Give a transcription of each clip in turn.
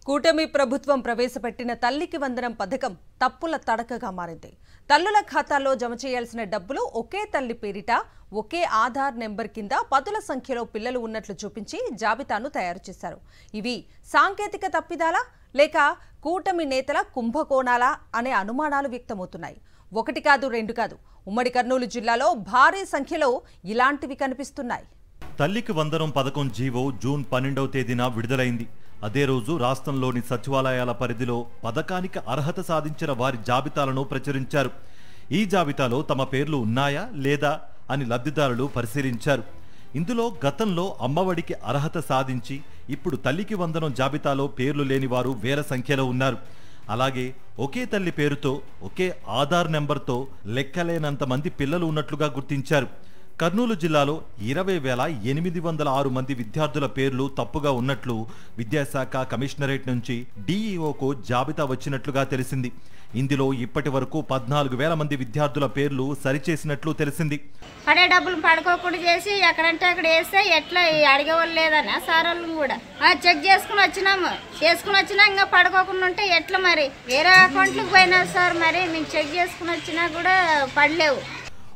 కూటమి ప్రభుత్వం ప్రవేశపెట్టిన తల్లికి వందనం పథకం తప్పుల తడకగా మారింది. తల్లుల ఖాతాల్లో జమ చేయాల్సిన డబ్బులు ఒకే తల్లి పేరిట ఒకే ఆధార్ నెంబర్ కింద పదుల సంఖ్యలో పిల్లలు ఉన్నట్లు చూపించి జాబితాను తయారు చేశారు. ఇవి సాంకేతిక తప్పిదాలా లేక కూటమి నేతల కుంభకోణాలా అనే అనుమానాలు వ్యక్తమవుతున్నాయి. ఒకటి కాదు రెండు కాదు, ఉమ్మడి కర్నూలు జిల్లాలో భారీ సంఖ్యలో ఇలాంటివి కనిపిస్తున్నాయి. తల్లికి వందనం పథకం జీవో జూన్ 12వ తేదీన విడుదలైంది. అదే రోజు రాష్ట్రంలోని సచివాలయాల పరిధిలో పథకానికి అర్హత సాధించిన వారి జాబితాలను ప్రచురించారు. ఈ జాబితాలో తమ పేర్లు ఉన్నాయా లేదా అని లబ్ధిదారులు పరిశీలించారు. ఇందులో గతంలో అమ్మఒడికి అర్హత సాధించి ఇప్పుడు తల్లికి వందనం జాబితాలో పేర్లు లేని వారు వేల సంఖ్యలో ఉన్నారు. అలాగే ఒకే తల్లి పేరుతో ఒకే ఆధార్ నెంబర్తో లెక్కలేనంత మంది పిల్లలు ఉన్నట్లుగా గుర్తించారు. కర్నూలు జిల్లాలో 20,806 మంది విద్యార్థుల పేర్లు తప్పుగా ఉన్నట్లు విద్యాశాఖ కమిషనరేట్ నుంచి డీఈఓకు జాబితా వచ్చినట్లుగా తెలిసింది. ఇందులో ఇప్పటి వరకు 14,000 మంది విద్యార్థుల పేర్లు సరిచేసినట్లు తెలిసింది. పడే డబ్బులు పడుకోకుండా చేసి ఎక్కడంటే అక్కడ వేస్తే ఎట్లా అడిగేవాళ్ళు లేదన్న సార్ వాళ్ళు కూడా చెక్ చేసుకుని వచ్చినా ఇంకా పడుకోకుండా ఉంటే ఎట్లా మరి వేరే అకౌంట్లకు పోయినా సార్ మరి మేము చెక్ చేసుకుని వచ్చినా కూడా పడలేవు.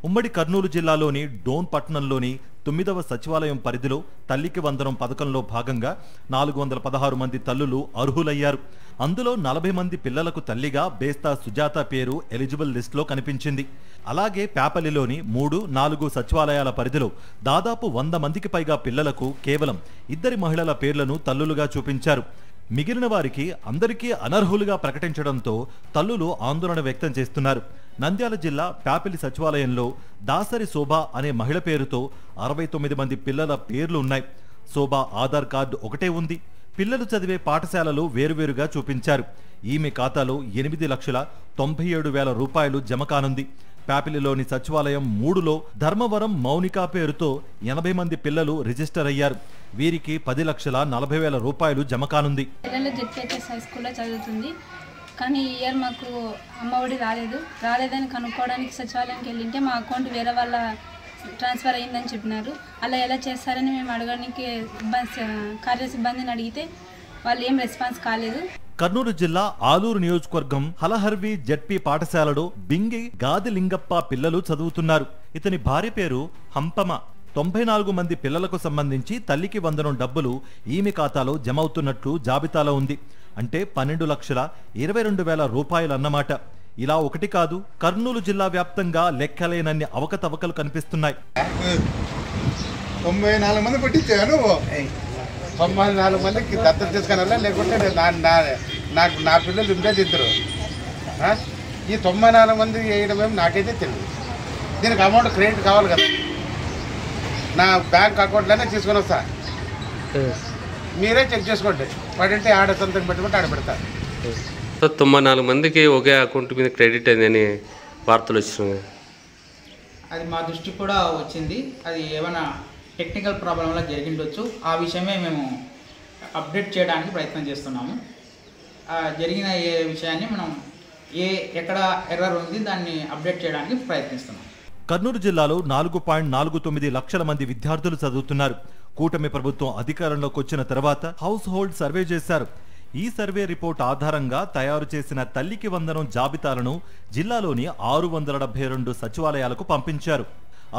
ఉమ్మడి కర్నూలు జిల్లాలోని డోన్ పట్టణంలోని 9వ సచివాలయం పరిధిలో తల్లికి వందనం పథకంలో భాగంగా 416 మంది తల్లులు అర్హులయ్యారు. అందులో 40 మంది పిల్లలకు తల్లిగా బేస్తా సుజాత పేరు ఎలిజిబుల్ లిస్టులో కనిపించింది. అలాగే పేపలిలోని 3, 4 సచివాలయాల పరిధిలో దాదాపు 100 మందికి పైగా పిల్లలకు కేవలం 2 మహిళల పేర్లను తల్లులుగా చూపించారు. మిగిలిన వారికి అందరికీ అనర్హులుగా ప్రకటించడంతో తల్లులు ఆందోళన వ్యక్తం చేస్తున్నారు. నంద్యాల జిల్లా పేపలి సచివాలయంలో దాసరి శోభ అనే మహిళ పేరుతో 69 మంది పిల్లల పేర్లు ఉన్నాయి. శోభ ఆధార్ కార్డు ఒకటే ఉంది. పిల్లలు చదివే పాఠశాలలు వేరువేరుగా చూపించారు. ఈమె ఖాతాలో 8,97,000 రూపాయలు జమ కానుంది. పేపలిలోని సచివాలయం 3లో ధర్మవరం మౌనిక పేరుతో 80 మంది పిల్లలు రిజిస్టర్ అయ్యారు. వీరికి 10,40,000 రూపాయలు జమ కానుంది. చదువుతుంది కానీ ఈ ఇయర్ మాకు అమ్మఒడి రాలేదని కనుక్కోవడానికి సచివాలయానికి వెళ్ళింటే మా అకౌంట్ వేరే వాళ్ళ ట్రాన్స్ఫర్ అయ్యిందని చెప్పినారు. అలా ఎలా చేస్తారని మేము అడగడానికి కార్య సిబ్బందిని అడిగితే వాళ్ళు ఏం రెస్పాన్స్ కాలేదు. కర్నూలు జిల్లా ఆలూరు నియోజకవర్గం హలహర్వి జెడ్పీ పాఠశాలలో బింగి గాది లింగప్ప పిల్లలు చదువుతున్నారు. ఇతని భార్య పేరు హంపమ. 94 మంది పిల్లలకు సంబంధించి తల్లికి వందనం డబ్బులు ఈమె ఖాతాలో జమ అవుతున్నట్లు జాబితాలో ఉంది. అంటే 12,22,000 రూపాయలు అన్నమాట. ఇలా ఒకటి కాదు, కర్నూలు జిల్లా వ్యాప్తంగా లెక్కలేనన్ని అవకతవకలు కనిపిస్తున్నాయి. 94 మంది పట్టించాను. 94 మందికి దత్తత తీసుకున్నా, లేకుంటే నాకు నా పిల్లలు ఉండేది ఇద్దరు. ఈ 94 మంది వేయడం ఏమి నాకైతే తెలియదు. దీనికి అమౌంట్ క్రెడిట్ కావాలి కదా, నా బ్యాంక్ అకౌంట్లోనే తీసుకొని వస్తా. మీరే చెక్ చేసుకోండి, పడింటే ఆడ సొంతం పెట్టుకుంటే ఆడ పెడతారు. 94 మందికి ఒకే అకౌంట్ మీద క్రెడిట్ అయిందని వార్తలు వచ్చినాయి. అది మా దృష్టికి కూడా వచ్చింది. అది ఏమైనా టెక్నికల్ ప్రాబ్లం వల్ల జరిగిండొచ్చు. ఆ విషయమే మేము అప్డేట్ చేయడానికి ప్రయత్నం చేస్తున్నాము. జరిగిన ఏ విషయాన్ని మనం ఎక్కడ ఎర్రర్ ఉంది దాన్ని అప్డేట్ చేయడానికి ప్రయత్నిస్తున్నాం. కర్నూలు జిల్లాలో 4.49 లక్షల మంది విద్యార్థులు చదువుతున్నారు. కూటమి ప్రభుత్వం అధికారంలోకి వచ్చిన తర్వాత హౌస్ హోల్డ్ సర్వే చేశారు. ఈ సర్వే రిపోర్ట్ ఆధారంగా తయారు చేసిన తల్లికి వందనం జాబితాలను జిల్లాలోని 672 సచివాలయాలకు పంపించారు.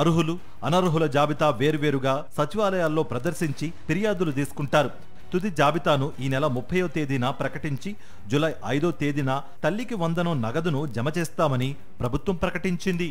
అర్హులు, అనర్హుల జాబితా వేర్వేరుగా సచివాలయాల్లో ప్రదర్శించి ఫిర్యాదులు తీసుకుంటారు. తుది జాబితాను ఈ నెల 30వ తేదీన ప్రకటించి జూలై 5వ తేదీన తల్లికి వందనం నగదును జమ చేస్తామని ప్రభుత్వం ప్రకటించింది.